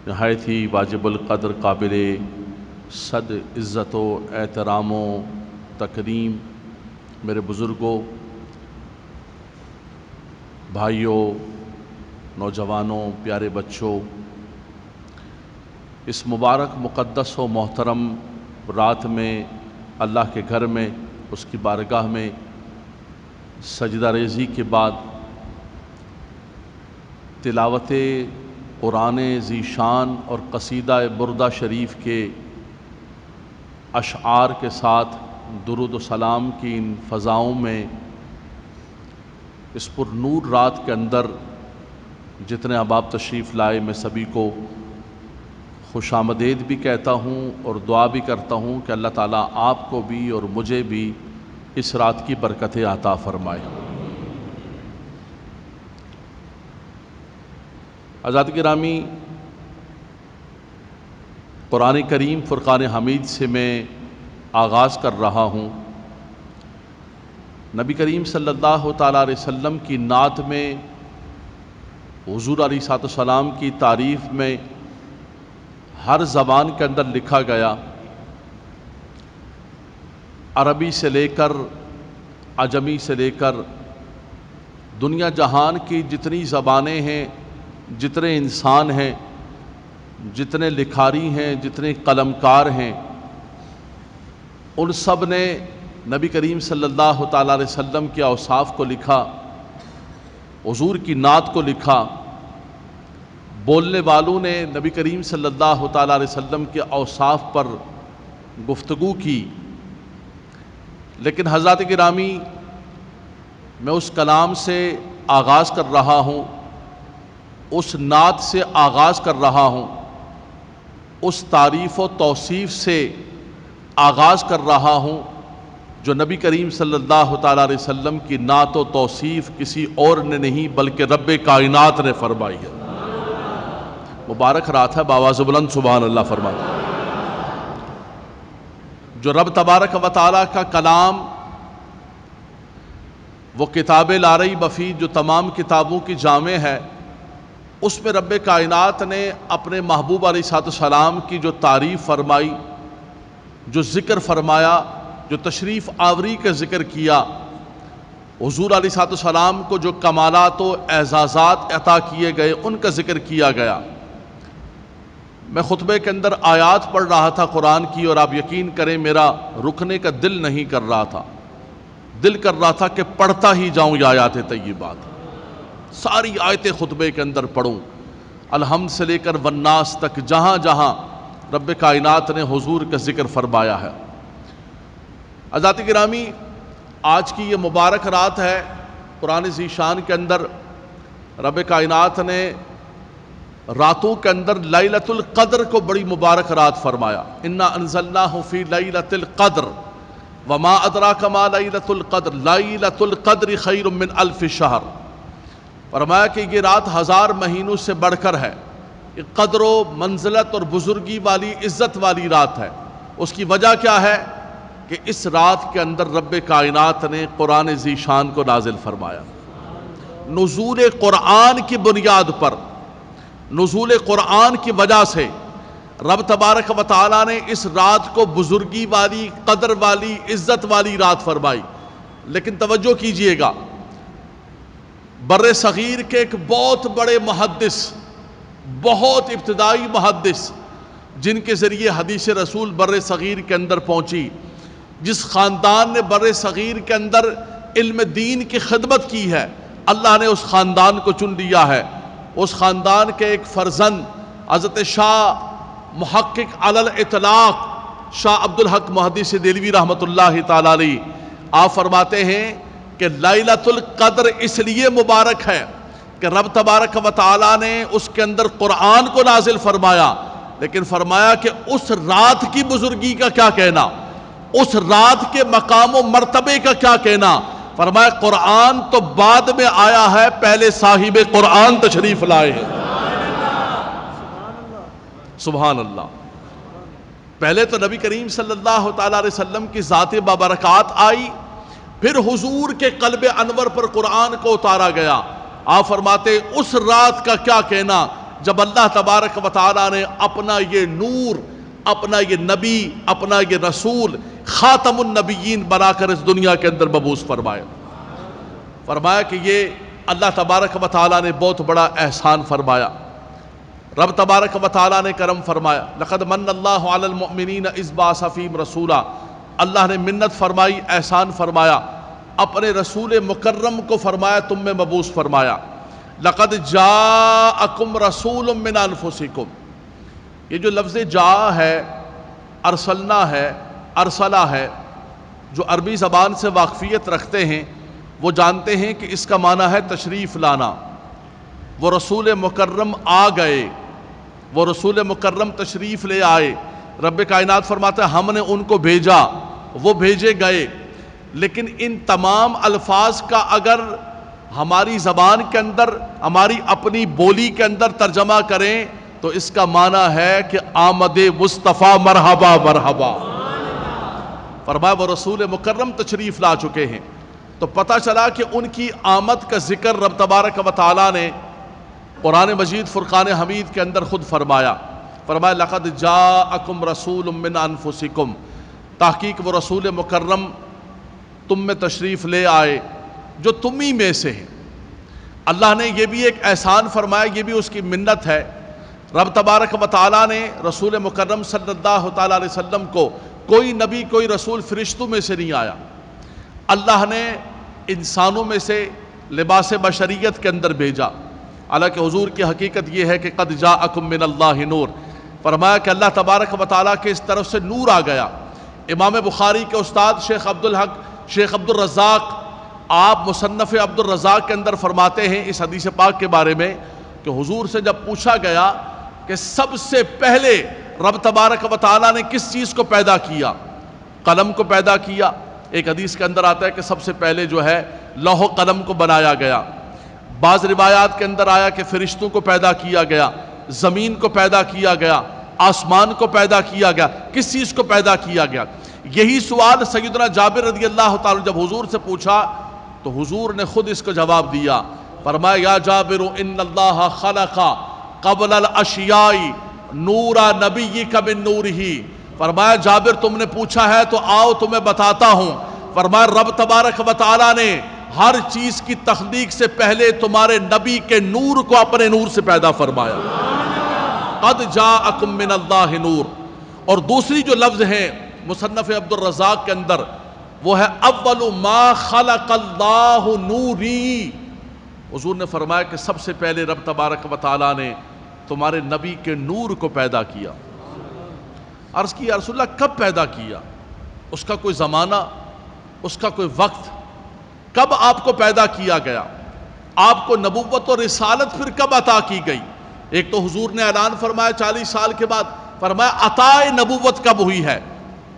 نہایت ہی واجب القدر قابل صد عزت و احترام و تکریم میرے بزرگوں، بھائیوں، نوجوانوں، پیارے بچوں، اس مبارک مقدس و محترم رات میں اللہ کے گھر میں اس کی بارگاہ میں سجدہ ریزی کے بعد تلاوت قرآن ذی شان اور قصیدہ بردہ شریف کے اشعار کے ساتھ درود و سلام کی ان فضاؤں میں اس پر نور رات کے اندر جتنے احباب تشریف لائے میں سبھی کو خوش آمدید بھی کہتا ہوں اور دعا بھی کرتا ہوں کہ اللہ تعالیٰ آپ کو بھی اور مجھے بھی اس رات کی برکتیں عطا فرمائے۔ حضرات گرامی، قرآن کریم فرقان حمید سے میں آغاز کر رہا ہوں۔ نبی کریم صلی اللہ تعالیٰ علیہ وسلم کی نعت میں، حضور علیہ الصلوۃ والسلام کی تعریف میں ہر زبان کے اندر لکھا گیا، عربی سے لے کر عجمی سے لے کر دنیا جہان کی جتنی زبانیں ہیں، جتنے انسان ہیں، جتنے لکھاری ہیں، جتنے قلمکار ہیں، ان سب نے نبی کریم صلی اللہ تعالیٰ علیہ وسلم کے اوصاف کو لکھا، حضور کی نعت کو لکھا۔ بولنے والوں نے نبی کریم صلی اللہ تعالیٰ علیہ وسلم کے اوصاف پر گفتگو کی، لیکن حضرات گرامی، میں اس کلام سے آغاز کر رہا ہوں، اس نعت سے آغاز کر رہا ہوں، اس تعریف و توصیف سے آغاز کر رہا ہوں جو نبی کریم صلی اللہ تعالیٰ علیہ وسلم کی نعت و توصیف کسی اور نے نہیں بلکہ رب کائنات نے فرمائی ہے۔ مبارک رات ہے، بآواز بلند سبحان اللہ فرماتا ہے۔ جو رب تبارک و تعالیٰ کا کلام، وہ کتاب لا ریب فیہ جو تمام کتابوں کی جامع ہے، اس میں رب کائنات نے اپنے محبوب علیہ الصلوۃ والسلام کی جو تعریف فرمائی، جو ذکر فرمایا، جو تشریف آوری کا ذکر کیا، حضور علیہ الصلوۃ والسلام کو جو کمالات و اعزازات عطا کیے گئے ان کا ذکر کیا گیا۔ میں خطبے کے اندر آیات پڑھ رہا تھا قرآن کی، اور آپ یقین کریں میرا رکنے کا دل نہیں کر رہا تھا، دل کر رہا تھا کہ پڑھتا ہی جاؤں یہ آیات طیبات، ساری آیتیں خطبے کے اندر پڑھوں، الحمد سے لے کر والناس تک، جہاں جہاں رب کائنات نے حضور کا ذکر فرمایا ہے۔ حضرات گرامی، آج کی یہ مبارک رات ہے، قرآن ذی شان کے اندر رب کائنات نے راتوں کے اندر لیلۃ القدر کو بڑی مبارک رات فرمایا۔ انا انزلناہ فی لیلۃ القدر وما ادراک ما لیلۃ القدر لیلۃ القدر خیر من الف شہر۔ فرمایا کہ یہ رات 1000 مہینوں سے بڑھ کر ہے، یہ قدر و منزلت اور بزرگی والی، عزت والی رات ہے۔ اس کی وجہ کیا ہے کہ اس رات کے اندر رب کائنات نے قرآن ذی شان کو نازل فرمایا۔ نزول قرآن کی بنیاد پر، نزول قرآن کی وجہ سے رب تبارک و تعالیٰ نے اس رات کو بزرگی والی، قدر والی، عزت والی رات فرمائی۔ لیکن توجہ کیجئے گا، بر صغیر کے ایک بہت بڑے محدث، بہت ابتدائی محدث، جن کے ذریعے حدیث رسول بر صغیر کے اندر پہنچی، جس خاندان نے بر صغیر کے اندر علم دین کی خدمت کی ہے، اللہ نے اس خاندان کو چن لیا ہے۔ اس خاندان کے ایک فرزند حضرت شاہ محقق علی الاطلاق شاہ عبدالحق محدث دہلوی رحمۃ اللہ تعالی علیہ، آپ فرماتے ہیں کہ لیلۃ القدر اس لیے مبارک ہے کہ رب تبارک و تعالیٰ نے اس کے اندر قرآن کو نازل فرمایا، لیکن فرمایا کہ اس رات کی بزرگی کا کیا کہنا، اس رات کے مقام و مرتبے کا کیا کہنا۔ فرمایا قرآن تو بعد میں آیا ہے، پہلے صاحب قرآن تشریف لائے ہیں۔ سبحان اللہ۔ پہلے تو نبی کریم صلی اللہ تعالیٰ علیہ وسلم کی ذات بابرکات آئی، پھر حضور کے قلب انور پر قرآن کو اتارا گیا۔ آپ فرماتے اس رات کا کیا کہنا جب اللہ تبارک و تعالیٰ نے اپنا یہ نور، اپنا یہ نبی، اپنا یہ رسول خاتم النبیین بنا کر اس دنیا کے اندر مبعوث فرمایا۔ فرمایا کہ یہ اللہ تبارک و تعالیٰ نے بہت بڑا احسان فرمایا، رب تبارک و تعالیٰ نے کرم فرمایا۔ لقد من اللہ علی المؤمنین اذ بعث فیہم رسولا، اللہ نے منت فرمائی، احسان فرمایا، اپنے رسول مکرم کو فرمایا تم میں مبعوث فرمایا۔ لقد جاءکم رسول من انفسکم، یہ جو لفظ جا ہے، ارسلنا ہے، ارسلہ ہے، جو عربی زبان سے واقفیت رکھتے ہیں وہ جانتے ہیں کہ اس کا معنی ہے تشریف لانا۔ وہ رسول مکرم آ گئے، وہ رسول مکرم تشریف لے آئے۔ رب کائنات فرماتا ہے ہم نے ان کو بھیجا، وہ بھیجے گئے۔ لیکن ان تمام الفاظ کا اگر ہماری زبان کے اندر، ہماری اپنی بولی کے اندر ترجمہ کریں تو اس کا معنی ہے کہ آمد مصطفیٰ مرحبا مرحبا۔ فرمایا وہ رسول مکرم تشریف لا چکے ہیں، تو پتہ چلا کہ ان کی آمد کا ذکر رب تبارک و تعالیٰ نے قرآن مجید فرقان حمید کے اندر خود فرمایا۔ فرمایا لقد جاءکم رسول من انفسکم، تحقیق وہ رسول مکرم تم میں تشریف لے آئے جو تمہیں میں سے ہیں۔ اللہ نے یہ بھی ایک احسان فرمایا، یہ بھی اس کی منت ہے۔ رب تبارک و تعالیٰ نے رسول مکرم صلی اللہ تعالیٰ علیہ وسلم کو، کوئی نبی کوئی رسول فرشتوں میں سے نہیں آیا، اللہ نے انسانوں میں سے لباس بشریت کے اندر بھیجا۔ حالانکہ حضور کی حقیقت یہ ہے کہ قد جاءکم من اللہ نور، فرمایا کہ اللہ تبارک و تعالیٰ کے اس طرف سے نور آ گیا۔ امام بخاری کے استاد شیخ عبدالحق شیخ عبد الرزاق، آپ مصنف عبد الرزاق کے اندر فرماتے ہیں اس حدیث پاک کے بارے میں کہ حضور سے جب پوچھا گیا کہ سب سے پہلے رب تبارک و تعالیٰ نے کس چیز کو پیدا کیا، قلم کو پیدا کیا۔ ایک حدیث کے اندر آتا ہے کہ سب سے پہلے جو ہے لوح و قلم کو بنایا گیا۔ بعض روایات کے اندر آیا کہ فرشتوں کو پیدا کیا گیا، زمین کو پیدا کیا گیا، آسمان کو پیدا کیا گیا، کس چیز کو پیدا کیا گیا؟ یہی سوال سیدنا جابر رضی اللہ تعالیٰ جب حضور سے پوچھا تو حضور نے خود اس کو جواب دیا۔ فرمایا یا جابر ان اللہ خلق قبل الاشیاء نور نبیک من نورہ، فرمایا جابر تم نے پوچھا ہے تو آؤ تمہیں بتاتا ہوں۔ فرمایا رب تبارک و تعالیٰ نے ہر چیز کی تخلیق سے پہلے تمہارے نبی کے نور کو اپنے نور سے پیدا فرمایا۔ قد جاءکم من اللہ نور۔ اور دوسری جو لفظ ہے مصنف عبد الرزاق کے اندر وہ ہے اول ما خلق اللہ نوری، حضور نے فرمایا کہ سب سے پہلے رب تبارک و تعالیٰ نے تمہارے نبی کے نور کو پیدا کیا۔ عرض کی یا رسول اللہ کب پیدا کیا؟ اس کا کوئی زمانہ، اس کا کوئی وقت، کب آپ کو پیدا کیا گیا؟ آپ کو نبوت اور رسالت پھر کب عطا کی گئی؟ ایک تو حضور نے اعلان فرمایا 40 سال کے بعد، فرمایا عطائے نبوت کب ہوئی ہے؟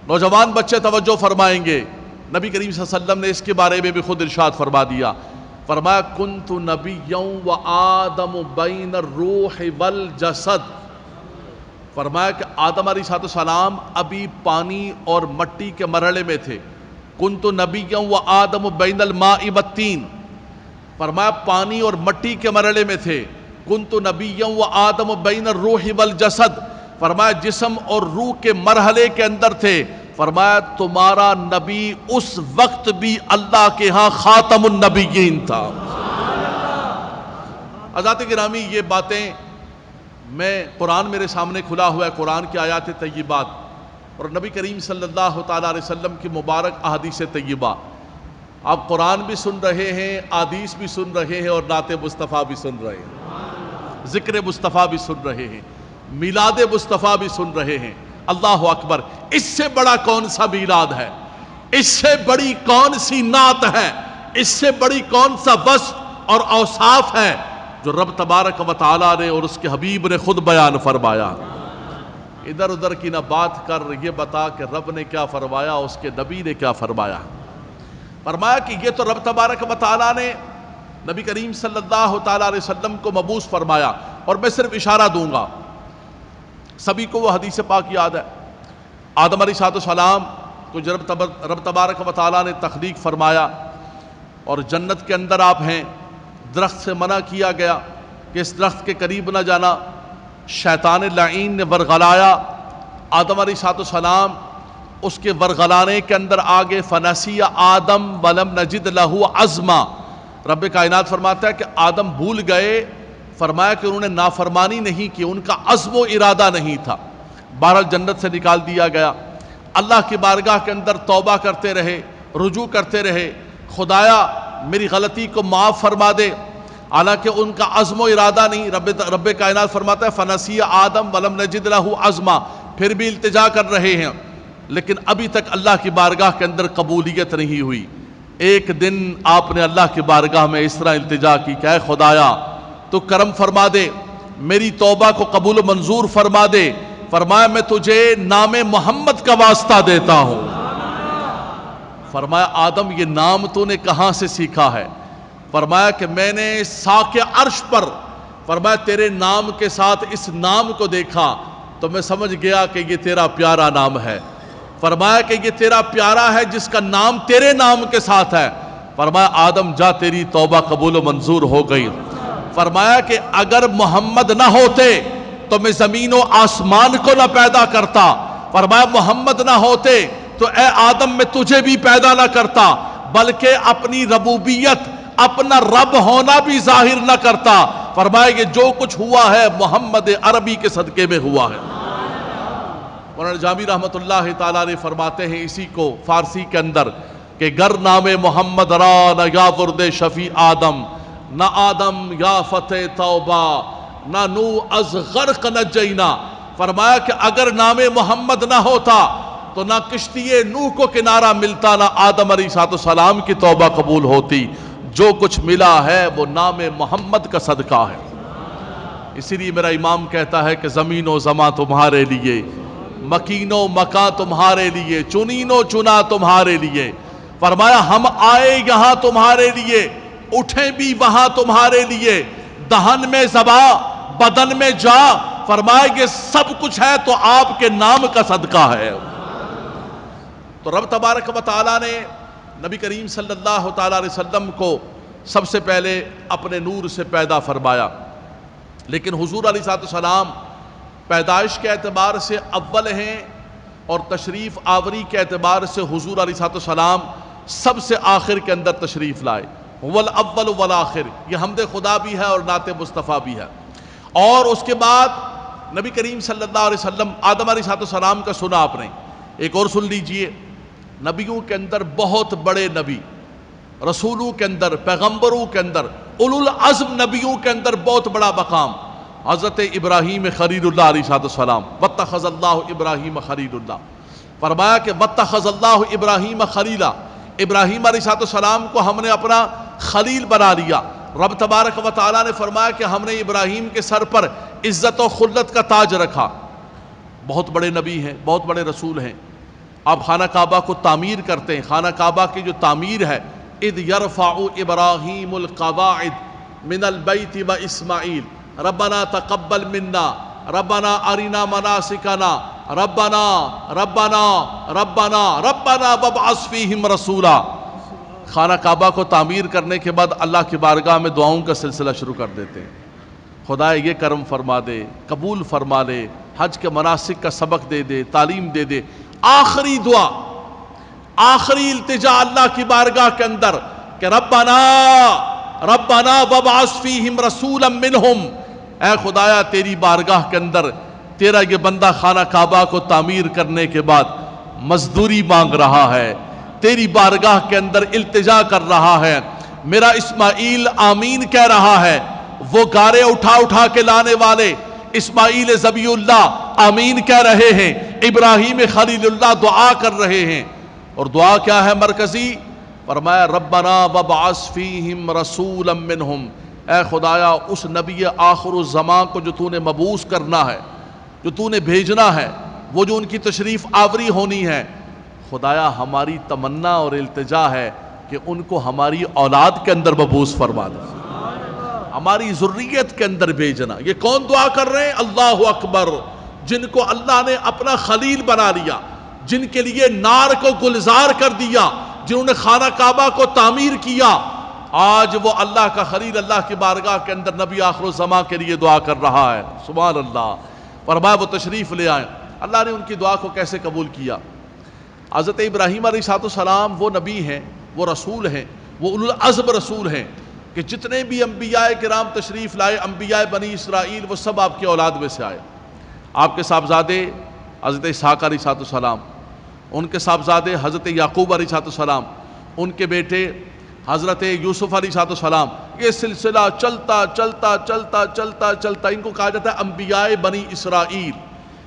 نوجوان بچے توجہ فرمائیں گے، نبی کریم صلی اللہ علیہ وسلم نے اس کے بارے میں بھی خود ارشاد فرما دیا۔ فرمایا کنت نبیًا وآدم بین الروح والجسد، فرمایا کہ آدم علیہ السلام ابھی پانی اور مٹی کے مرحلے میں تھے۔ کنت نبیًا وآدم بین الماء والطین، فرمایا پانی اور مٹی کے مرحلے میں تھے۔ کنت نبیًا وآدم بین الروح والجسد، فرمایا جسم اور روح کے مرحلے کے اندر تھے۔ فرمایا تمہارا نبی اس وقت بھی اللہ کے ہاں خاتم النبیین تھا۔ حضرات گرامی یہ باتیں میں قرآن میرے سامنے کھلا ہوا ہے، قرآن کی آیات طیبات اور نبی کریم صلی اللہ تعالیٰ علیہ وسلم کی مبارک احادیث طیبہ، آپ قرآن بھی سن رہے ہیں، احادیث بھی سن رہے ہیں اور نعت مصطفیٰ بھی سن رہے ہیں، ذکر مصطفیٰ بھی سن رہے ہیں، میلاد مصطفیٰ بھی سن رہے ہیں۔ اللہ اکبر، اس سے بڑا کون سا میلاد ہے؟ اس سے بڑی کون سی نعت ہے؟ اس سے بڑی کون سا وصف اور اوصاف ہے جو رب تبارک و تعالیٰ نے اور اس کے حبیب نے خود بیان فرمایا؟ ادھر ادھر کی نہ بات کر، یہ بتا کہ رب نے کیا فرمایا، اس کے نبی نے کیا فرمایا۔ فرمایا کہ یہ تو رب تبارک و تعالیٰ نے نبی کریم صلی اللہ تعالیٰ علیہ وسلم کو مبعوث فرمایا، اور میں صرف اشارہ دوں گا، سبھی کو وہ حدیث پاک یاد ہے۔ آدم علیہ السلام کو جب رب تبارک و تعالیٰ نے تخلیق فرمایا اور جنت کے اندر آپ ہیں، درخت سے منع کیا گیا کہ اس درخت کے قریب نہ جانا، شیطان لعین نے ورغلایا آدم علیہ السلام، اس کے ورغلانے کے اندر آگے فنسی آدم ولم نجد لہ عزما، رب کائنات فرماتا ہے کہ آدم بھول گئے، فرمایا کہ انہوں نے نافرمانی نہیں کی، ان کا عزم و ارادہ نہیں تھا، بہرحال جنت سے نکال دیا گیا۔ اللہ کی بارگاہ کے اندر توبہ کرتے رہے، رجوع کرتے رہے، خدایا میری غلطی کو معاف فرما دے، حالانکہ ان کا عزم و ارادہ نہیں۔ رب کائنات فرماتا ہے فنسی آدم ولم نجد لہ عزما، پھر بھی التجا کر رہے ہیں، لیکن ابھی تک اللہ کی بارگاہ کے اندر قبولیت نہیں ہوئی۔ ایک دن آپ نے اللہ کی بارگاہ میں اس طرح التجا کی کہ اے خدایا تو کرم فرما دے، میری توبہ کو قبول و منظور فرما دے۔ فرمایا میں تجھے نام محمد کا واسطہ دیتا ہوں۔ فرمایا آدم یہ نام تو نے کہاں سے سیکھا ہے؟ فرمایا کہ میں نے ساق عرش پر، فرمایا تیرے نام کے ساتھ اس نام کو دیکھا تو میں سمجھ گیا کہ یہ تیرا پیارا نام ہے۔ فرمایا کہ یہ تیرا پیارا ہے جس کا نام تیرے نام کے ساتھ ہے۔ فرمایا آدم جا تیری توبہ قبول و منظور ہو گئی۔ فرمایا کہ اگر محمد نہ ہوتے تو میں زمین و آسمان کو نہ پیدا کرتا۔ فرمایا محمد نہ ہوتے تو اے آدم میں تجھے بھی پیدا نہ کرتا، بلکہ اپنی ربوبیت، اپنا رب ہونا بھی ظاہر نہ کرتا۔ فرمایا کہ جو کچھ ہوا ہے محمد عربی کے صدقے میں ہوا ہے۔ مولانا جامی رحمت اللہ تعالیٰ نے فرماتے ہیں اسی کو فارسی کے اندر کہ گر نام محمد را نہ یا ورد شفیع آدم، نہ آدم یا فتح توبہ، نہ نو از غرق نجینا۔ فرمایا کہ اگر نام محمد نہ ہوتا تو نہ کشتی نوح کو کنارہ ملتا، نہ آدم علیہ السلام کی توبہ قبول ہوتی۔ جو کچھ ملا ہے وہ نام محمد کا صدقہ ہے۔ اسی لیے میرا امام کہتا ہے کہ زمین و زماں تمہارے لیے، مکین و مکان تمہارے لیے، چنین و چنا تمہارے لیے۔ فرمایا ہم آئے یہاں تمہارے لیے، اٹھیں بھی وہاں تمہارے لیے، دہن میں زباں بدن میں جا۔ فرمایا یہ سب کچھ ہے تو آپ کے نام کا صدقہ ہے۔ تو رب تبارک و تعالیٰ نے نبی کریم صلی اللہ تعالیٰ علیہ وسلم کو سب سے پہلے اپنے نور سے پیدا فرمایا، لیکن حضور علیہ السلام پیدائش کے اعتبار سے اول ہیں اور تشریف آوری کے اعتبار سے حضور علیہ السلام سب سے آخر کے اندر تشریف لائے۔ هو الاول والآخر، یہ حمد خدا بھی ہے اور نعت مصطفیٰ بھی ہے۔ اور اس کے بعد نبی کریم صلی اللہ علیہ وسلم آدم علیہ السلام کا سنا آپ نے، ایک اور سن لیجئے۔ نبیوں کے اندر بہت بڑے نبی، رسولوں کے اندر، پیغمبروں کے اندر، اولو العزم نبیوں کے اندر بہت بڑا مقام حضرت ابراہیم خلیل اللہ علیہ السلام۔ واتخذ اللہ ابراہیم خلیل اللہ، فرمایا کہ واتخذ اللہ ابراہیم خلیلا، ابراہیم علیہ السلام کو ہم نے اپنا خلیل بنا لیا۔ رب تبارک و تعالیٰ نے فرمایا کہ ہم نے ابراہیم کے سر پر عزت و خلت کا تاج رکھا۔ بہت بڑے نبی ہیں، بہت بڑے رسول ہیں۔ آپ خانہ کعبہ کو تعمیر کرتے ہیں، خانہ کعبہ کی جو تعمیر ہے، اذ یرفع ابراہیم القواعد من البیت و اسماعیل ربنا تقبل منا ربنا ارنا مناسکنا ربنا ربنا ربنا ربنا وابعث فیہم رسولا۔ خانہ کعبہ کو تعمیر کرنے کے بعد اللہ کی بارگاہ میں دعاؤں کا سلسلہ شروع کر دیتے ہیں۔ خدا یہ کرم فرما دے، قبول فرما لے، حج کے مناسک کا سبق دے دے، تعلیم دے دے۔ آخری دعا، آخری التجا اللہ کی بارگاہ کے اندر کہ ربنا ربنا وابعث فیہم رسولا منہم، اے خدایا تیری بارگاہ کے اندر تیرا یہ بندہ خانہ کعبہ کو تعمیر کرنے کے بعد مزدوری مانگ رہا ہے، تیری بارگاہ کے اندر التجا کر رہا ہے، میرا اسماعیل آمین کہہ رہا ہے، وہ گارے اٹھا اٹھا کے لانے والے اسماعیل ذبیح اللہ آمین کہہ رہے ہیں، ابراہیم خلیل اللہ دعا کر رہے ہیں۔ اور دعا کیا ہے مرکزی؟ فرمایا ربنا وابعث فیہم رسولا منہم، اے خدایا اس نبی آخر الزمان کو جو تو نے مبعوث کرنا ہے، جو تو نے بھیجنا ہے، وہ جو ان کی تشریف آوری ہونی ہے، خدایا ہماری تمنا اور التجا ہے کہ ان کو ہماری اولاد کے اندر مبعوث فرما دے، ہماری ذریت کے اندر بھیجنا۔ یہ کون دعا کر رہے ہیں؟ اللہ اکبر، جن کو اللہ نے اپنا خلیل بنا لیا، جن کے لیے نار کو گلزار کر دیا، جنہوں نے خانہ کعبہ کو تعمیر کیا، آج وہ اللہ کا خلیل اللہ کی بارگاہ کے اندر نبی آخر الزماں کے لیے دعا کر رہا ہے. سبحان اللہ. فرمایا وہ تشریف لے آئیں. اللہ نے ان کی دعا کو کیسے قبول کیا؟ حضرت ابراہیم علیہ السلام وہ نبی ہیں، وہ رسول ہیں، وہ اولو العزم رسول ہیں کہ جتنے بھی انبیاء کرام تشریف لائے، انبیاء بنی اسرائیل، وہ سب آپ کی اولاد میں سے آئے. آپ کے صاحبزادے حضرت اسحاق علیہ السلام، ان کے صاحبزادے حضرت یعقوب علیہ السلام، ان کے بیٹے حضرت یوسف علیہ السلام. یہ سلسلہ چلتا چلتا چلتا چلتا چلتا، ان کو کہا جاتا ہے انبیاء بنی اسرائیل.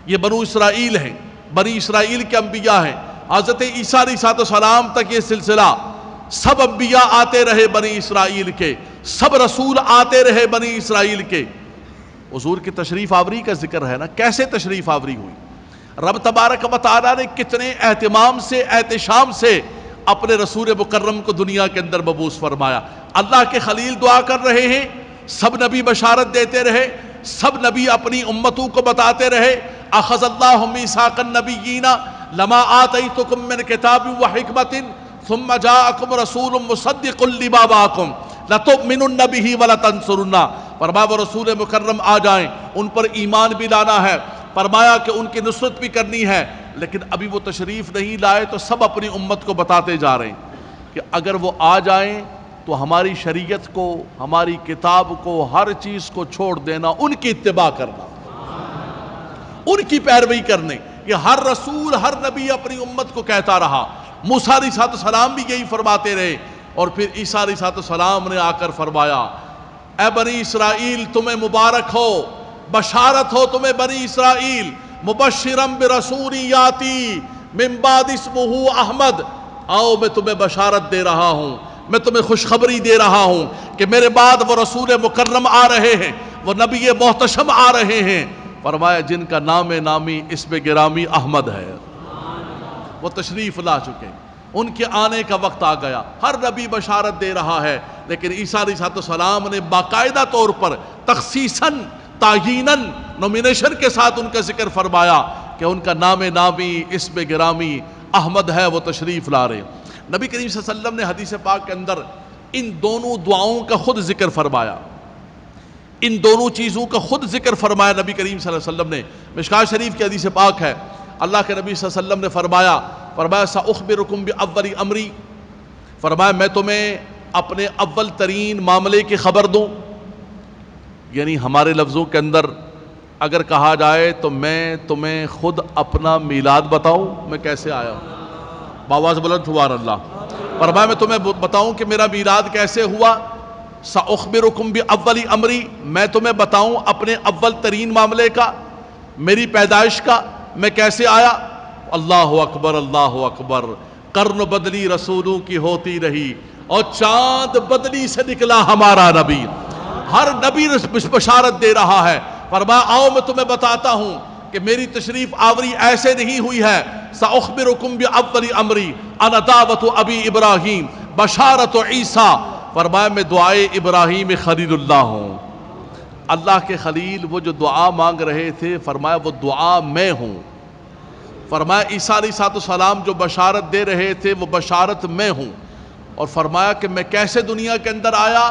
یہ بنو اسرائیل ہیں، بنی اسرائیل کے انبیاء ہیں. حضرت عیسیٰ علیہ السلام تک یہ سلسلہ، سب انبیاء آتے رہے بنی اسرائیل کے، سب رسول آتے رہے بنی اسرائیل کے. حضور کی تشریف آوری کا ذکر ہے نا، کیسے تشریف آوری ہوئی؟ رب تبارک و تعالیٰ نے کتنے اہتمام سے، احتشام سے اپنے رسول مکرم کو دنیا کے اندر مبعوث فرمایا. اللہ کے خلیل دعا کر رہے ہیں، سب نبی بشارت دیتے رہے، سب نبی اپنی امتوں کو بتاتے رہے. اخذ اللہ میثاق النبیین لما آتیتکم من کتاب و حکمت ثم جاءکم رسول مصدق لما معکم لتؤمنن بہ ولتنصرنہ. فرمایا وہ رسول مکرم آ جائیں، ان پر ایمان بھی لانا ہے، فرمایا کہ ان کی نصرت بھی کرنی ہے. لیکن ابھی وہ تشریف نہیں لائے تو سب اپنی امت کو بتاتے جا رہے ہیں کہ اگر وہ آ جائیں تو ہماری شریعت کو، ہماری کتاب کو، ہر چیز کو چھوڑ دینا، ان کی اتباع کرنا، ان کی پیروی کرنے. یہ ہر رسول، ہر نبی اپنی امت کو کہتا رہا. موسیٰ علیہ السلام بھی یہی فرماتے رہے، اور پھر عیسیٰ علیہ السلام نے آ کر فرمایا اے بنی اسرائیل تمہیں مبارک ہو، بشارت ہو تمہیں بنی اسرائیل، مبشرم برسول یاتی من بعد اسمہ احمد. آؤ میں تمہیں بشارت دے رہا ہوں، میں تمہیں خوشخبری دے رہا ہوں کہ میرے بعد وہ رسول مکرم آ رہے ہیں، وہ نبی محتشم آ رہے ہیں. فرمایا جن کا نام نامی اسم گرامی احمد ہے. وہ تشریف لا چکے، ان کے آنے کا وقت آ گیا. ہر نبی بشارت دے رہا ہے، لیکن عیسیٰ علیہ السلام نے باقاعدہ طور پر تخصیصاً، تعییناً، نومینیشن کے ساتھ ان کا ذکر فرمایا کہ ان کا نام نامی اسم گرامی احمد ہے، وہ تشریف لا رہے. نبی کریم صلی اللہ علیہ وسلم نے حدیث پاک کے اندر ان دونوں دعاؤں کا خود ذکر فرمایا، ان دونوں چیزوں کا خود ذکر فرمایا نبی کریم صلی اللہ علیہ وسلم نے. مشکوٰۃ شریف کی حدیث پاک ہے، اللہ کے نبی صلی اللہ علیہ وسلم نے فرمایا سأخبرکم بأول امری، فرمایا میں تمہیں اپنے اول ترین معاملے کی خبر دوں. یعنی ہمارے لفظوں کے اندر اگر کہا جائے تو میں تمہیں خود اپنا میلاد بتاؤں، میں کیسے آیا ہوں. باواز بلند سبحان اللہ. فرمایا میں تمہیں بتاؤں کہ میرا میلاد کیسے ہوا. سأخبرکم بأول امری، میں تمہیں بتاؤں اپنے اول ترین معاملے کا، میری پیدائش کا، میں کیسے آیا. اللہ اکبر، اللہ اکبر. قرن بدلی رسولوں کی ہوتی رہی اور چاند بدلی سے نکلا ہمارا نبی. ہر نبی بشارت دے رہا ہے. فرمایا آؤ میں تمہیں بتاتا ہوں کہ میری تشریف آوری ایسے نہیں ہوئی ہے. سأخبرکم بأول امری انا دعوت ابی ابراہیم بشارت عیسیٰ. فرمایا میں دعائے ابراہیم خلیل اللہ ہوں. اللہ کے خلیل وہ جو دعا مانگ رہے تھے، فرمایا وہ دعا میں ہوں. فرمایا عیسیٰ علیہ السلام جو بشارت دے رہے تھے، وہ بشارت میں ہوں. اور فرمایا کہ میں کیسے دنیا کے اندر آیا،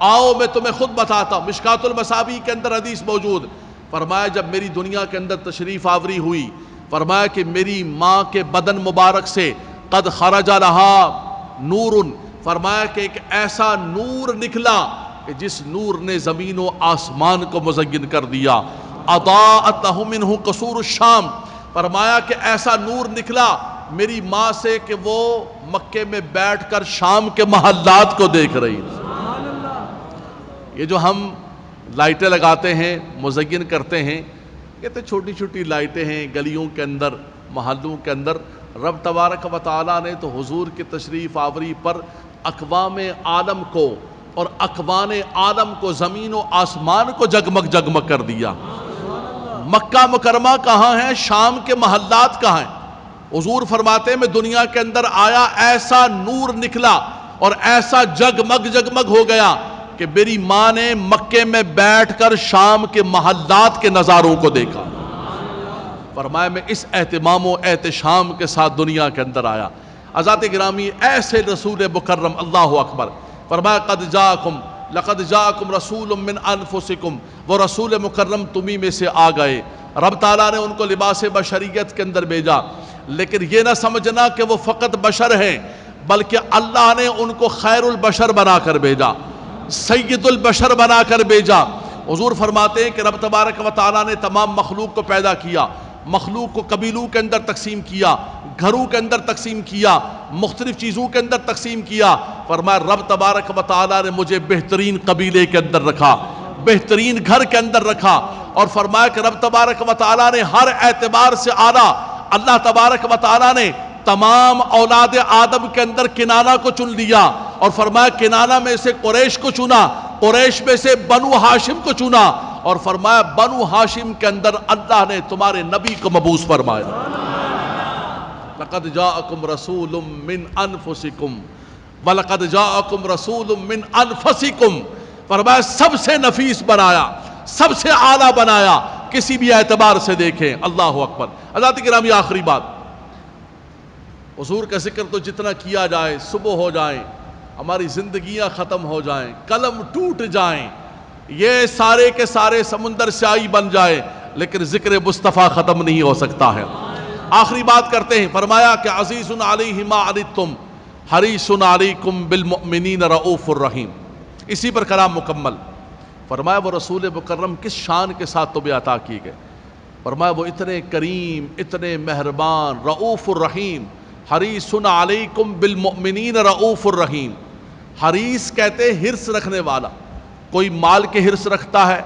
آؤ میں تمہیں خود بتاتا ہوں. مشکوٰۃ المصابیح کے اندر حدیث موجود. فرمایا جب میری دنیا کے اندر تشریف آوری ہوئی، فرمایا کہ میری ماں کے بدن مبارک سے قد خرج لہا نور، فرمایا کہ ایک ایسا نور نکلا کہ جس نور نے زمین و آسمان کو مزین کر دیا. اضاءت لہ منہ قصور الشام. فرمایا کہ ایسا نور نکلا میری ماں سے کہ وہ مکے میں بیٹھ کر شام کے محلات کو دیکھ رہی. یہ جو ہم لائٹیں لگاتے ہیں، مزین کرتے ہیں، یہ تو چھوٹی چھوٹی لائٹیں ہیں گلیوں کے اندر، محلوں کے اندر. رب تبارک و تعالیٰ نے تو حضور کی تشریف آوری پر اقوام عالم کو اور اکوان عالم کو، زمین و آسمان کو جگمگ جگمگ کر دیا. مکہ مکرمہ کہاں ہے، شام کے محلات کہاں ہیں. حضور فرماتے ہیں میں دنیا کے اندر آیا، ایسا نور نکلا اور ایسا جگمگ جگمگ ہو گیا کہ میری ماں نے مکے میں بیٹھ کر شام کے محلات کے نظاروں کو دیکھا. فرمایا میں اس اہتمام و احتشام کے ساتھ دنیا کے اندر آیا. حضرات گرامی، ایسے رسول مکرم، اللہ اکبر. فرمایا قد جاءکم لقد جاءکم رسول من انفسکم، وہ رسول مکرم تمہیں میں سے آ گئے۔ رب تعالیٰ نے ان کو لباس بشریت کے اندر بھیجا، لیکن یہ نہ سمجھنا کہ وہ فقط بشر ہیں، بلکہ اللہ نے ان کو خیر البشر بنا کر بھیجا، سید البشر بنا کر بھیجا۔ حضور فرماتے ہیں کہ رب تبارک و تعالیٰ نے تمام مخلوق کو پیدا کیا، مخلوق کو قبیلوں کے اندر تقسیم کیا، گھروں کے اندر تقسیم کیا، مختلف چیزوں کے اندر تقسیم کیا۔ فرمایا رب تبارک و تعالیٰ نے مجھے بہترین قبیلے کے اندر رکھا، بہترین گھر کے اندر رکھا، اور فرمایا کہ رب تبارک و تعالیٰ نے ہر اعتبار سے اعلیٰ، اللہ تبارک و تعالیٰ نے تمام اولاد آدم کے اندر کنانہ کو چن لیا، اور فرمایا کنانہ میں سے قریش کو چنا، قریش میں سے بنو ہاشم کو چنا، اور فرمایا بنو ہاشم کے اندر اللہ نے تمہارے نبی کو مبعوث فرمایا۔ لقد جاءکم رسول من انفسکم وَلَقَدْ جَاءَكُمْ رَسُولٌ مِّنْ أَنفُسِكُمْ، فرمایا سب سے نفیس بنایا، سب سے اعلیٰ بنایا، کسی بھی اعتبار سے دیکھیں۔ اللہ اکبر۔ حضرات گرامی آخری بات، حضور کا ذکر تو جتنا کیا جائے، صبح ہو جائیں، ہماری زندگیاں ختم ہو جائیں، قلم ٹوٹ جائیں، یہ سارے کے سارے سمندر سیاہی بن جائے، لیکن ذکر مصطفیٰ ختم نہیں ہو سکتا ہے۔ آخری بات کرتے ہیں، فرمایا کہ عزیز علیہ ما عنتم حریص علیکم بالمؤمنین رؤوف الرحیم۔ اسی پر کلام مکمل۔ فرمایا وہ رسول مکرم کس شان کے ساتھ تمہیں عطا کی گئے؟ فرمایا وہ اتنے کریم، اتنے مہربان، رؤوف الرحیم۔ حریص علیکم بالمؤمنین رؤوف الرحیم۔ حریص کہتے ہیں حرص رکھنے والا، کوئی مال کے حرص رکھتا ہے،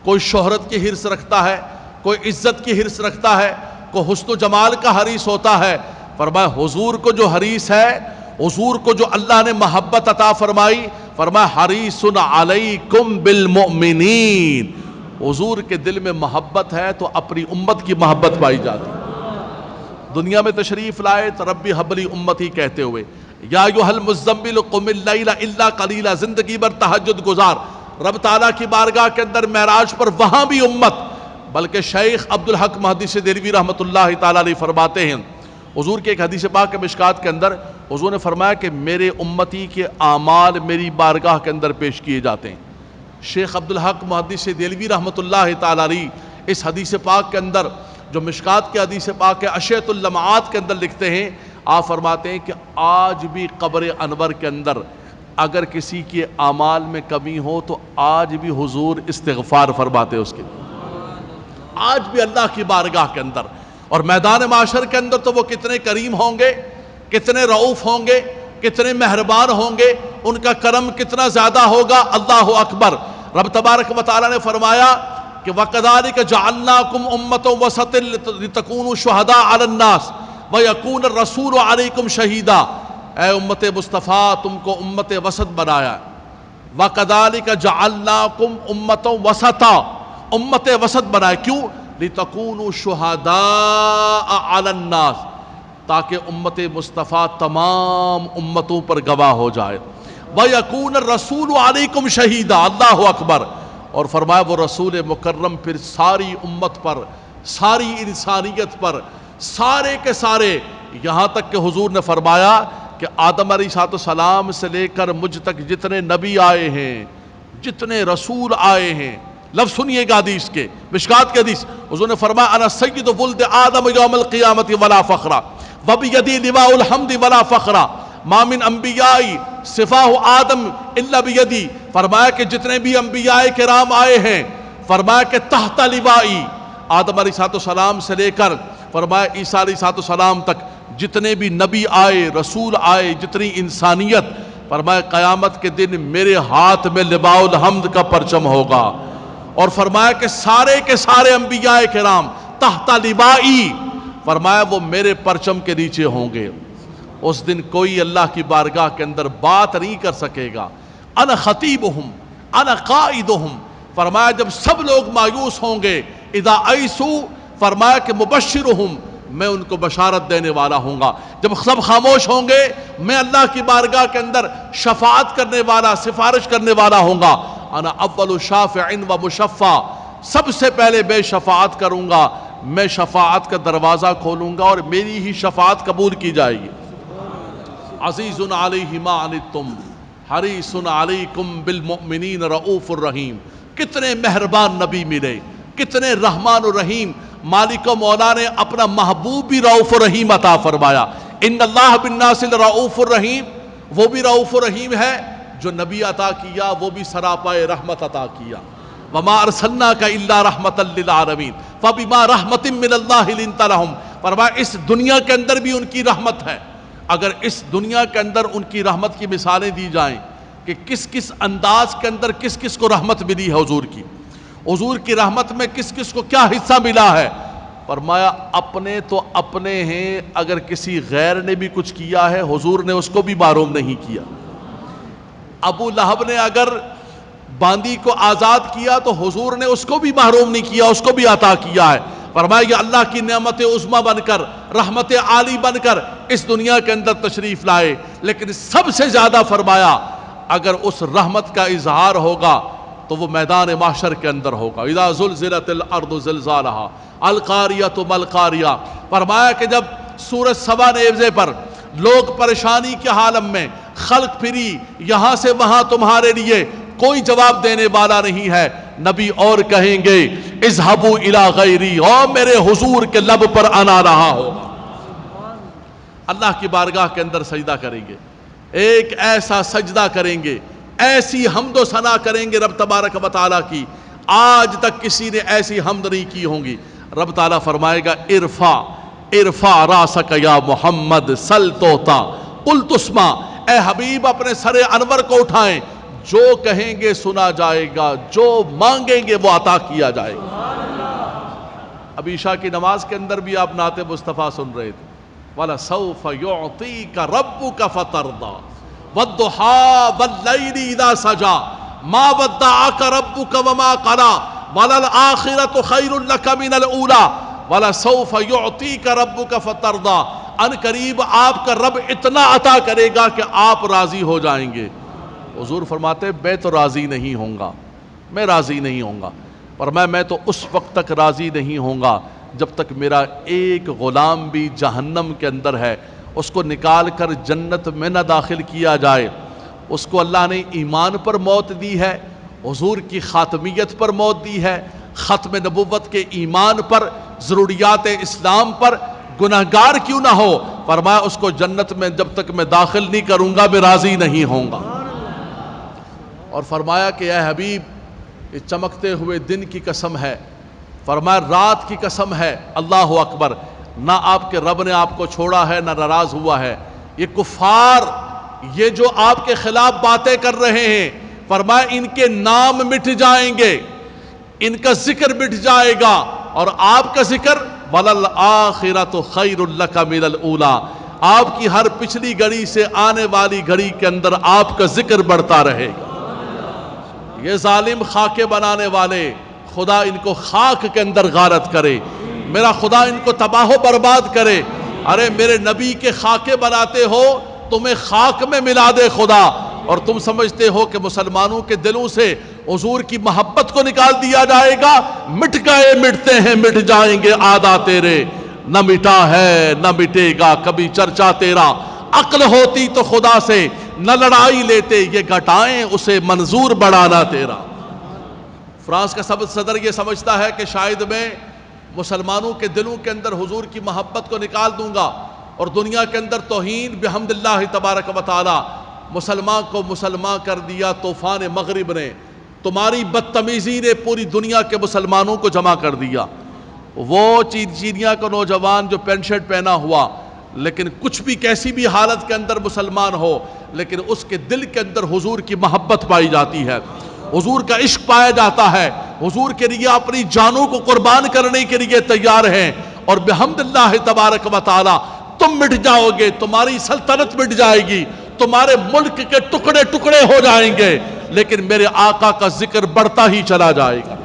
کوئی شہرت کی حرص رکھتا ہے، کوئی عزت کی حرص رکھتا ہے، کوئی حسن و جمال کا حریص ہوتا ہے۔ فرمایا حضور کو جو حریص ہے، حضور کو جو اللہ نے محبت عطا فرمائی، فرمایا حریص علیکم بالمؤمنین، حضور کے دل میں محبت ہے تو اپنی امت کی محبت پائی جاتی۔ دنیا میں تشریف لائے تو ربی حبلی امتی کہتے ہوئے، یا ایھا المزمل قم اللیل الا قلیلا، زندگی بھر تہجد گزار، رب تعالیٰ کی بارگاہ کے اندر معراج پر وہاں بھی امت۔ بلکہ شیخ عبدالحق محدث دہلوی رحمۃ اللہ تعالیٰ علیہ فرماتے ہیں، حضور کے ایک حدیث پاک کے مشکات کے اندر حضور نے فرمایا کہ میرے امتی کے اعمال میری بارگاہ کے اندر پیش کیے جاتے ہیں۔ شیخ عبدالحق محدث دہلوی رحمۃ اللہ تعالیٰ علیہ اس حدیث پاک کے اندر جو مشکات کے حدیث پاک کے اشیۃ اللمعات کے اندر لکھتے ہیں، آپ فرماتے ہیں کہ آج بھی قبر انور کے اندر اگر کسی کے اعمال میں کمی ہو تو آج بھی حضور استغفار فرماتے اس کے، آج بھی اللہ کی بارگاہ کے اندر۔ اور میدان معاشر کے اندر تو وہ کتنے کریم ہوں گے، کتنے رؤوف ہوں گے، کتنے مہربان ہوں گے، ان کا کرم کتنا زیادہ ہوگا۔ اللہ اکبر۔ رب تبارک و تعالیٰ نے فرمایا کہ وَكَذَلِكَ جَعَلْنَاكُمْ أُمَّةً وَسَطًا لِتَكُونُوا شُهَدَاءَ عَلَى النَّاسِ وَيَكُونَ الرَّسُولُ عَلَيْكُمْ شَهِيدًا، اے امت مصطفیٰ تم کو امت وسط بنایا۔ وَكَذَلِكَ جَعَلْنَاكُمْ أُمَّةً وَسَطًا، امت وسط بنائے، کیوں؟ لِتَكُونُوا شُهَدَاءَ عَلَى النَّاسِ، تاکہ امت مصطفیٰ تمام امتوں پر گواہ ہو جائے۔ وَيَكُونَ الرَّسُولُ عَلَيْكُمْ شَهِيدًا، اللہ اکبر۔ اور فرمایا وہ رسول مکرم پھر ساری امت پر، ساری انسانیت پر، سارے کے سارے، یہاں تک کہ حضور نے فرمایا کہ آدم علیہ السلام سے لے کر مجھ تک جتنے نبی آئے ہیں، جتنے رسول آئے ہیں، لفظ سنیے گا حدیث کے، مشکات کے حدیث، حضور نے فرمایا انا سید ولد آدم یوم القیامت ولا فخرا وبیدی لواء الحمد ولا فخرا ما من انبیاء صفاہ آدم الا بیدی۔ فرمایا کہ جتنے بھی انبیاء کرام آئے ہیں، فرمایا کہ تحت لوائی، آدم علیہ السلام سے لے کر فرمایا عیسیٰ علیہ السلام تک جتنے بھی نبی آئے، رسول آئے، جتنی انسانیت، فرمایا قیامت کے دن میرے ہاتھ میں لواء الحمد کا پرچم ہوگا۔ اور فرمایا کہ سارے کے سارے انبیاء کرام تحت لوائی، فرمایا وہ میرے پرچم کے نیچے ہوں گے۔ اس دن کوئی اللہ کی بارگاہ کے اندر بات نہیں کر سکے گا۔ انا خطیبہم انا قائدہم، فرمایا جب سب لوگ مایوس ہوں گے، اذا ایسو، فرمایا کہ مبشرہم، میں ان کو بشارت دینے والا ہوں گا۔ جب سب خاموش ہوں گے، میں اللہ کی بارگاہ کے اندر شفاعت کرنے والا، سفارش کرنے والا ہوں گا۔ انا اول شافع و مشفع، سب سے پہلے میں شفاعت کروں گا، میں شفاعت کا دروازہ کھولوں گا اور میری ہی شفاعت قبول کی جائے گی۔ عزیز علیہ ما عنتم حریص علیکم بالمؤمنین رؤوف الرحیم. کتنے مہربان نبی ملے، کتنے رحمان الرحیم. مالک و مولا نے اپنا محبوب بھی رؤوف الرحیم عطا فرمایا. ان اللہ بالناس رؤوف الرحیم، وہ بھی رؤوف الرحیم ہے. جو نبی عطا کیا وہ بھی سراپائے رحمت عطا کیا. وما ارسلناک الا رحمتا للعالمین فبما رحمت من اللہ لنت لہم. فرمایا اس دنیا کے اندر بھی ان کی رحمت ہے. اگر اس دنیا کے اندر ان کی رحمت کی مثالیں دی جائیں کہ کس کس انداز کے اندر کس کس کو رحمت ملی ہے حضور کی، حضور کی رحمت میں کس کس کو کیا حصہ ملا ہے. فرمایا اپنے تو اپنے ہیں، اگر کسی غیر نے بھی کچھ کیا ہے حضور نے اس کو بھی محروم نہیں کیا. ابو لہب نے اگر باندی کو آزاد کیا تو حضور نے اس کو بھی محروم نہیں کیا، اس کو بھی عطا کیا ہے. فرمایا یہ اللہ کی نعمت عظمیٰ بن کر، رحمت عالی بن کر اس دنیا کے اندر تشریف لائے. لیکن سب سے زیادہ فرمایا اگر اس رحمت کا اظہار ہوگا تو وہ میدان محشر کے اندر ہوگا. اذا زلزلت الارض زلزالہا القاریۃ ما القاریہ. فرمایا کہ جب سورج سبا نیزے پر لوگ پریشانی کے عالم میں خلق پھری یہاں سے وہاں، تمہارے لیے کوئی جواب دینے والا نہیں ہے. نبی اور کہیں گے اذهبوا الی غیری، اور میرے حضور کے لب پر آنا رہا ہوگا. اللہ کی بارگاہ کے اندر سجدہ کریں گے، ایک ایسا سجدہ کریں گے، ایسی حمد و ثنا کریں گے رب تبارک و تعالیٰ کی آج تک کسی نے ایسی حمد نہیں کی ہوں گی. رب تعالیٰ فرمائے گا ارفع راسک یا محمد سل توتا قل تسمع. اے حبیب اپنے سر انور کو اٹھائیں، جو کہیں گے سنا جائے گا، جو مانگیں گے وہ عطا کیا جائے گا. ابھی عشاء کی نماز کے اندر بھی آپ نعت مصطفیٰ سن رہے تھے. وَلَسَوْفَ يُعْطِيكَ رَبُّكَ فَتَرْضَىٰ وَالضُّحَىٰ وَاللَّيْلِ إِذَا سَجَىٰ مَا وَدَّعَكَ رَبُّكَ وَمَا قَلَىٰ وَلَلْآخِرَةُ خَيْرٌ لَكَ مِنَ الْأُولَىٰ وَلَسَوْفَ يُعْطِيكَ رَبُّكَ فَتَرْضَىٰ. ان قریب آپ کا رب اتنا عطا کرے گا کہ آپ راضی ہو جائیں گے. حضور فرماتے میں تو راضی نہیں ہوں گا، میں راضی نہیں ہوں گا. اور میں تو اس وقت تک راضی نہیں ہوں گا جب تک میرا ایک غلام بھی جہنم کے اندر ہے اس کو نکال کر جنت میں نہ داخل کیا جائے. اس کو اللہ نے ایمان پر موت دی ہے، حضور کی خاتمیت پر موت دی ہے، ختم نبوت کے ایمان پر، ضروریات اسلام پر. گناہگار کیوں نہ ہو، فرمایا اس کو جنت میں جب تک میں داخل نہیں کروں گا میں راضی نہیں ہوں گا. اور فرمایا کہ اے حبیب یہ چمکتے ہوئے دن کی قسم ہے، فرمایا رات کی قسم ہے. اللہ اکبر. نہ آپ کے رب نے آپ کو چھوڑا ہے، نہ ناراض ہوا ہے. یہ کفار، یہ جو آپ کے خلاف باتیں کر رہے ہیں، فرمایا ان کے نام مٹ جائیں گے، ان کا ذکر مٹ جائے گا، اور آپ کا ذکر وَلَلْآخِرَةُ خَيْرٌ لَكَ مِنَ الْأُولَىٰ. آپ کی ہر پچھلی گھڑی سے آنے والی گھڑی کے اندر آپ کا ذکر بڑھتا رہے گا. یہ ظالم خاکے بنانے والے، خدا ان کو خاک کے اندر غارت کرے، میرا خدا ان کو تباہ و برباد کرے. ارے میرے نبی کے خاکے بناتے ہو، تمہیں خاک میں ملا دے خدا. اور تم سمجھتے ہو کہ مسلمانوں کے دلوں سے حضور کی محبت کو نکال دیا جائے گا. مٹ گئے مٹتے ہیں مٹ جائیں گے آدھا تیرے، نہ مٹا ہے نہ مٹے گا کبھی چرچا تیرا. عقل ہوتی تو خدا سے نہ لڑائی لیتے، یہ گھٹائیں اسے منظور بڑھانا تیرا. فرانس کا صدر یہ سمجھتا ہے کہ شاید میں مسلمانوں کے دلوں کے اندر حضور کی محبت کو نکال دوں گا، اور دنیا کے اندر توہین بحمد اللہ تبارک و تعالی مسلمان کو مسلمان کر دیا طوفان مغرب نے. تمہاری بدتمیزی نے پوری دنیا کے مسلمانوں کو جمع کر دیا. وہ چینیا کا نوجوان جو پینٹ شرٹ پہنا ہوا، لیکن کچھ بھی کیسی بھی حالت کے اندر مسلمان ہو، لیکن اس کے دل کے اندر حضور کی محبت پائی جاتی ہے، حضور کا عشق پایا جاتا ہے، حضور کے لیے اپنی جانوں کو قربان کرنے کے لیے تیار ہیں. اور بحمد اللہ تبارک و تعالی تم مٹ جاؤ گے، تمہاری سلطنت مٹ جائے گی، تمہارے ملک کے ٹکڑے ٹکڑے ہو جائیں گے، لیکن میرے آقا کا ذکر بڑھتا ہی چلا جائے گا.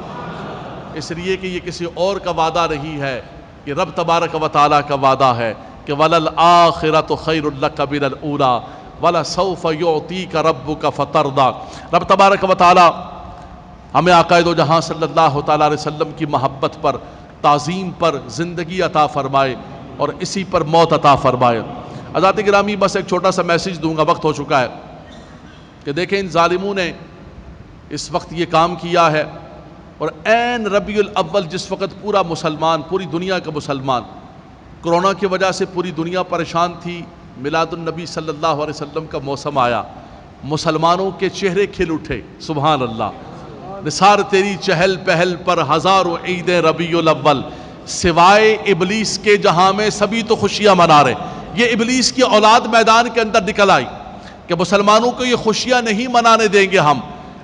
اس لیے کہ یہ کسی اور کا وعدہ نہیں ہے، یہ رب تبارک و تعالیٰ کا وعدہ ہے کہ وَلَلْآخِرَةُ خَيْرٌ لَكَ مِنَ الْأُولَىٰ وَلَسَوْفَ يُعْطِيكَ رَبُّكَ فَتَرْضَىٰ. رب تبارک و تعالیٰ ہمیں آقائے دو جہاں صلی اللہ تعالیٰ علیہ وسلم کی محبت پر، تعظیم پر زندگی عطا فرمائے اور اسی پر موت عطا فرمائے. حضرات گرامی بس ایک چھوٹا سا میسج دوں گا، وقت ہو چکا ہے. کہ دیکھیں ان ظالموں نے اس وقت یہ کام کیا ہے، اور عین ربیع الاول جس وقت پورا مسلمان، پوری دنیا کا مسلمان کرونا کی وجہ سے پوری دنیا پریشان تھی، میلاد النبی صلی اللہ علیہ وسلم کا موسم آیا، مسلمانوں کے چہرے کھل اٹھے، سبحان اللہ۔ نثار تیری چہل پہل پر ہزاروں عید ربیع الاول، سوائے ابلیس کے جہاں میں سبھی تو خوشیاں منا رہے۔ یہ ابلیس کی اولاد میدان کے اندر نکل آئی کہ مسلمانوں کو یہ خوشیاں نہیں منانے دیں گے ہم،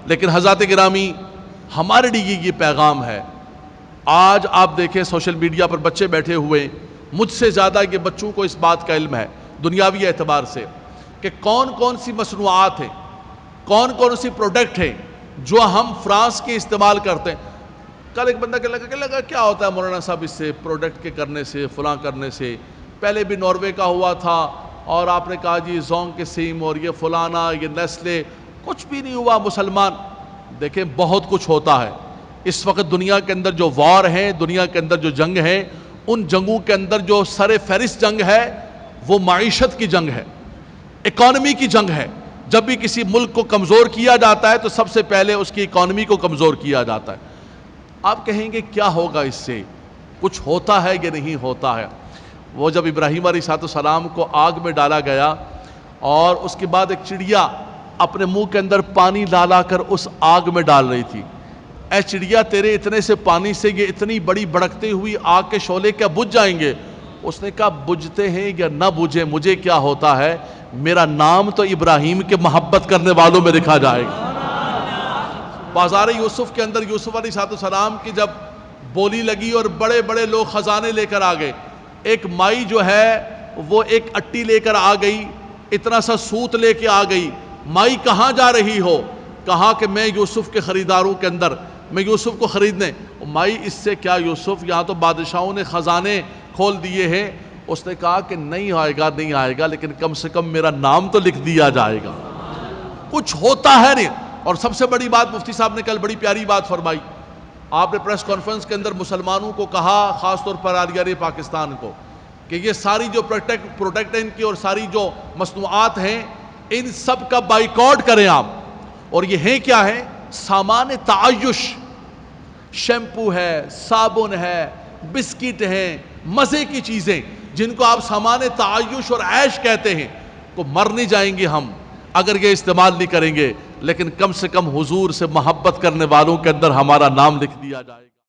لیکن حضرات گرامی ہمارے لیے یہ پیغام ہے۔ آج آپ دیکھیں سوشل میڈیا پر بچے بیٹھے ہوئے، مجھ سے زیادہ یہ بچوں کو اس بات کا علم ہے دنیاوی اعتبار سے کہ کون کون سی مصنوعات ہیں، کون کون سی پروڈکٹ ہیں جو ہم فرانس کے استعمال کرتے ہیں۔ کل ایک بندہ کہ لگا کیا ہوتا ہے مولانا صاحب اس سے پروڈکٹ کے کرنے سے، فلاں کرنے سے، پہلے بھی ناروے کا ہوا تھا اور آپ نے کہا جی زونگ کے سیم اور یہ فلانا یہ نیسلے، کچھ بھی نہیں ہوا مسلمان۔ دیکھیں بہت کچھ ہوتا ہے اس وقت دنیا کے اندر، جو وار ہیں دنیا کے اندر، جو جنگ ہیں، ان جنگوں کے اندر جو سر فہرست جنگ ہے وہ معیشت کی جنگ ہے، اکانومی کی جنگ ہے۔ جب بھی کسی ملک کو کمزور کیا جاتا ہے تو سب سے پہلے اس کی اکانومی کو کمزور کیا جاتا ہے۔ آپ کہیں گے کیا ہوگا اس سے، کچھ ہوتا ہے یا نہیں ہوتا ہے؟ وہ جب ابراہیم علیہ السلام کو آگ میں ڈالا گیا اور اس کے بعد ایک چڑیا اپنے منہ کے اندر پانی لا کر اس آگ میں ڈال رہی تھی، اے چڑیا تیرے اتنے سے پانی سے یہ اتنی بڑی بھڑکتی ہوئی آگ کے شعلے کیا بجھ جائیں گے؟ اس نے کہا بجھتے ہیں یا نہ بجھے مجھے کیا ہوتا ہے، میرا نام تو ابراہیم کے محبت کرنے والوں میں لکھا جائے گا۔ بازار یوسف کے اندر یوسف علیہ السلام کی جب بولی لگی اور بڑے بڑے لوگ خزانے لے کر آ گئے، ایک مائی جو ہے وہ ایک اٹی لے کر آ گئی، اتنا سا سوت لے کے آ گئی۔ مائی کہاں جا رہی ہو؟ کہا کہ میں یوسف کے خریداروں کے اندر، میں یوسف کو خریدنے۔ مائی اس سے کیا یوسف، یہاں تو بادشاہوں نے خزانے کھول دیے ہیں۔ اس نے کہا کہ نہیں آئے گا نہیں آئے گا، لیکن کم سے کم میرا نام تو لکھ دیا جائے گا، کچھ ہوتا ہے نہیں۔ اور سب سے بڑی بات مفتی صاحب نے کل بڑی پیاری بات فرمائی، آپ نے پریس کانفرنس کے اندر مسلمانوں کو کہا، خاص طور پر عالیہ پاکستان کو، کہ یہ ساری جو پروڈکٹ ہیں ان کی اور ساری جو مصنوعات ہیں ان سب کا بائیکاٹ کریں آپ۔ اور یہ ہیں کیا ہے؟ سامان تعیش، شیمپو ہے، صابن ہے، بسکٹ ہیں، مزے کی چیزیں جن کو آپ سامان تعیش اور عیش کہتے ہیں، کو مر نہیں جائیں گے ہم اگر یہ استعمال نہیں کریں گے، لیکن کم سے کم حضور سے محبت کرنے والوں کے اندر ہمارا نام لکھ دیا جائے گا۔